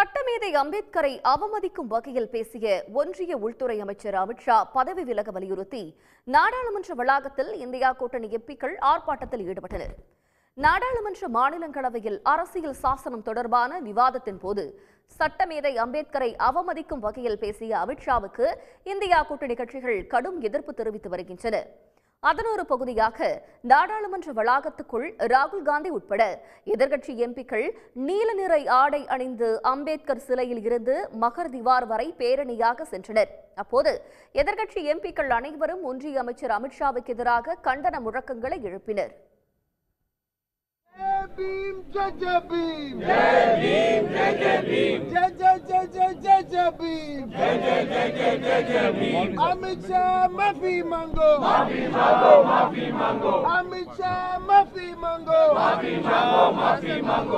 சட்டமேதை அம்பேத்கரை அவமதிக்கும் வகையில் பேசிய ஒன்றிய உள்துறை அமைச்சர் அமித்ஷா பதவி விலக வலியுறுத்தி நாடாளுமன்ற வளாகத்தில் இந்தியா கூட்டணி எம்பிக்கள் ஆர்ப்பாட்டத்தில் ஈடுபட்டனர். நாடாளுமன்ற மாநிலங்களவையில் அரசியல் சாசனம் தொடர்பான விவாதத்தின் போது சட்டமேதை அம்பேத்கரை அவமதிக்கும் வகையில் பேசிய அமித்ஷாவுக்கு இந்தியா கூட்டணி கட்சிகள் கடும் எதிர்ப்பு தெரிவித்து வருகின்றன. அதன் ஒரு பகுதியாக நாடாளுமன்ற வளாகத்துக்குள் ராகுல் காந்தி உட்பட எதிர்க்கட்சி எம்பிக்கள் நீல நிற ஆடை அணிந்து அம்பேத்கர் சிலையில் இருந்து மகர் திவார் வரை பேரணியாக சென்றனர். அப்போது எதிர்க்கட்சி எம்பிக்கள் அனைவரும் ஒன்றிய அமைச்சர் அமித்ஷாவுக்கு எதிராக கண்டன முழக்கங்களை எழுப்பினர். Amit Shah Mafi Mango, Mafi Mango, Mafi Mango. Amit Shah Mafi Mango, Mafi Mango, Mafi Mango.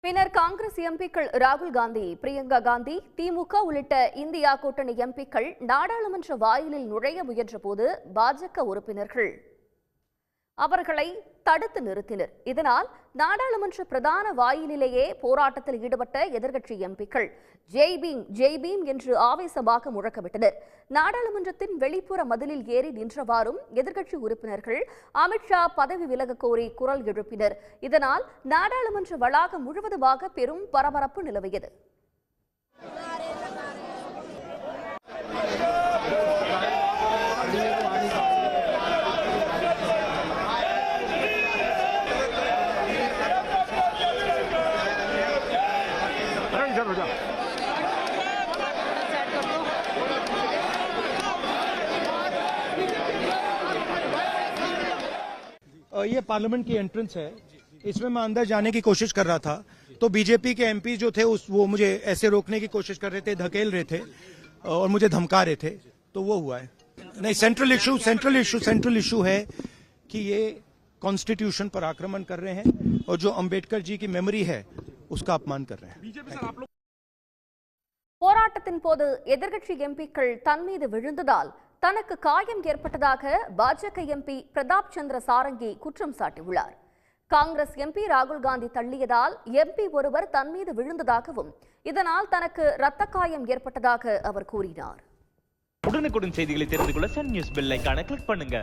பின்னர் காங்கிரஸ் எம்பிக்கள் ராகுல் காந்தி, பிரியங்கா காந்தி, திமுக உள்ளிட்ட இந்தியா கூட்டணி எம்பிக்கள் நாடாளுமன்ற வாயிலில் நுழைய முயன்றபோது பாஜக உறுப்பினர்கள் அவர்களை தடுத்து நிறுத்தினர். இதனால் நாடாளுமன்ற பிரதான வாயிலேயே போராட்டத்தில் ஈடுபட்ட எதிர்க்கட்சி எம்பிக்கள் ஜெய் பீம் ஜெய் பீம் என்று ஆவேசமாக முழக்கமிட்டனர். நாடாளுமன்றத்தின் வெளிப்புற மதிலில் ஏறி நின்றவாறும் எதிர்க்கட்சி உறுப்பினர்கள் அமித்ஷா பதவி விலக கோரி குரல் எழுப்பினர். இதனால் நாடாளுமன்ற வளாகம் முழுவதுமாக பெரும் பரபரப்பு நிலவியது. ये पार्लियामेंट की एंट्रेंस है, इसमें मैं अंदर जाने की कोशिश कर रहा था तो बीजेपी के एमपी जो थे वो मुझे ऐसे रोकने की कोशिश कर रहे थे, धकेल रहे थे और मुझे धमका रहे थे, तो वो हुआ है। नहीं, सेंट्रल इशू है कि ये कॉन्स्टिट्यूशन पर आक्रमण कर रहे हैं और जो अंबेडकर जी की मेमोरी है उसका अपमान कर रहे हैं। போராட்டத்தின் போது எதிர்க்கட்சி எம்பிக்கள் தன் மீது விழுந்ததால் தனக்கு காயம் ஏற்பட்டதாக பாஜக எம்பி பிரதாப் சந்திர சாரங்கி குற்றம் சாட்டியுள்ளார். காங்கிரஸ் எம்பி ராகுல் காந்தி தள்ளியதால் எம்பி ஒருவர் தன் மீது விழுந்ததாகவும் இதனால் தனக்கு இரத்த காயம் ஏற்பட்டதாக அவர் கூறினார். உடனுக்குடன் செய்திகளை தெரிந்து கொள்ள சன் நியூஸ் பெல் ஐகானை கிளிக் பண்ணுங்க.